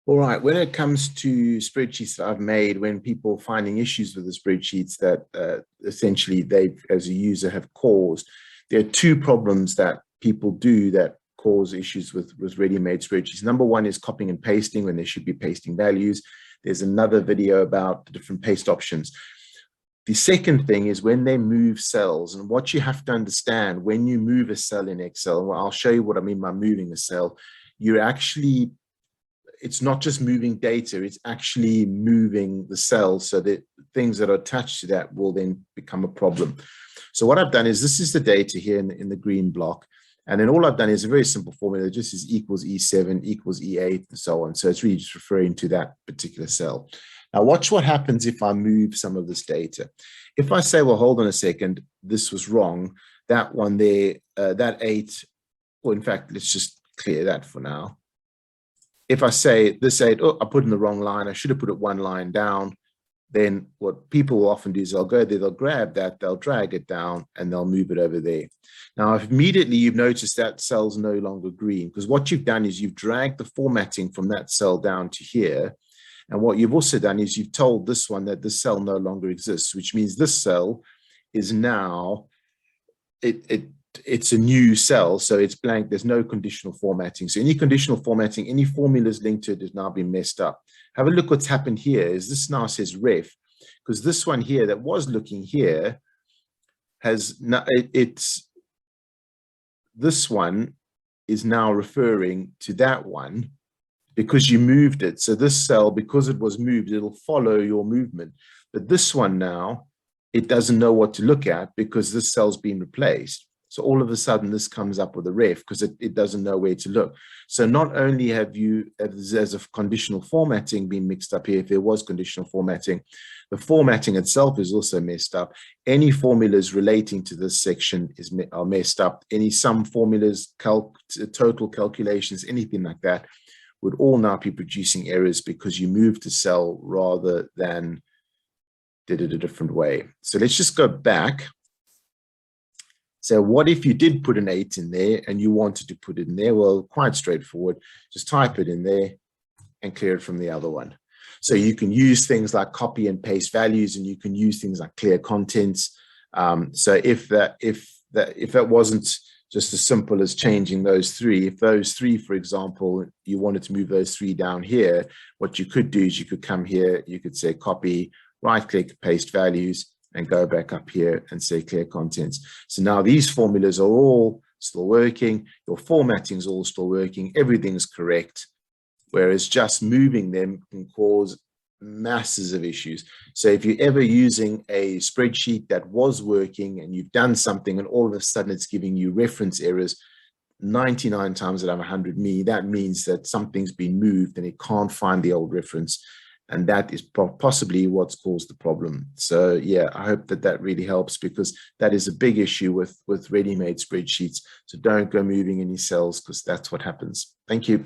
All right, when it comes to spreadsheets that I've made, when people are finding issues with the spreadsheets that essentially they, as a user, have caused, there are two problems that people do that cause issues with ready-made spreadsheets. Number one is copying and pasting when they should be pasting values. There's another video about the different paste options. The second thing is when they move cells, and what you have to understand when you move a cell in Excel, well, I'll show you what I mean by moving a cell. It's not just moving data, it's actually moving the cells, so that things that are attached to that will then become a problem. So what I've done is, this is the data here in the green block. And then all I've done is a very simple formula. It just is equals E7 equals E8 and so on. So it's really just referring to that particular cell. Now watch what happens if I move some of this data. If I say, well, hold on a second, this was wrong. That one there, that 8, or in fact, let's just clear that for now. If I say this 8, oh, I put in the wrong line, I should have put it one line down, then what people will often do is they'll go there, they'll grab that, they'll drag it down, and they'll move it over there. Now, immediately you've noticed that cell's no longer green, because what you've done is you've dragged the formatting from that cell down to here. And what you've also done is you've told this one that this cell no longer exists, which means this cell is now, it's a new cell, so it's blank. There's no conditional formatting. So any conditional formatting, any formulas linked to it has now been messed up. Have a look what's happened here. Is this now says ref, because this one here that was looking here has now, this one is now referring to that one because you moved it. So this cell, because it was moved, it'll follow your movement. But this one now, it doesn't know what to look at because this cell's been replaced. So all of a sudden, this comes up with a ref because it doesn't know where to look. So not only have you, as a conditional formatting, been mixed up here, if there was conditional formatting, the formatting itself is also messed up. Any formulas relating to this section are messed up. Any sum formulas, total calculations, anything like that would all now be producing errors because you moved the cell rather than did it a different way. So let's just go back. So what if you did put an 8 in there and you wanted to put it in there? Well, quite straightforward. Just type it in there and clear it from the other one. So you can use things like copy and paste values, and you can use things like clear contents. So if that wasn't just as simple as changing those three, if those three, for example, you wanted to move those three down here, what you could do is you could come here, you could say copy, right click, paste values, and go back up here and say clear contents. So now these formulas are all still working, your formatting is all still working, everything's correct, whereas just moving them can cause masses of issues. So if you're ever using a spreadsheet that was working and you've done something and all of a sudden it's giving you reference errors, 99 times out of 100, that means that something's been moved and it can't find the old reference. And that is possibly what's caused the problem. So yeah, I hope that really helps, because that is a big issue with ready-made spreadsheets. So don't go moving any cells, because that's what happens. Thank you.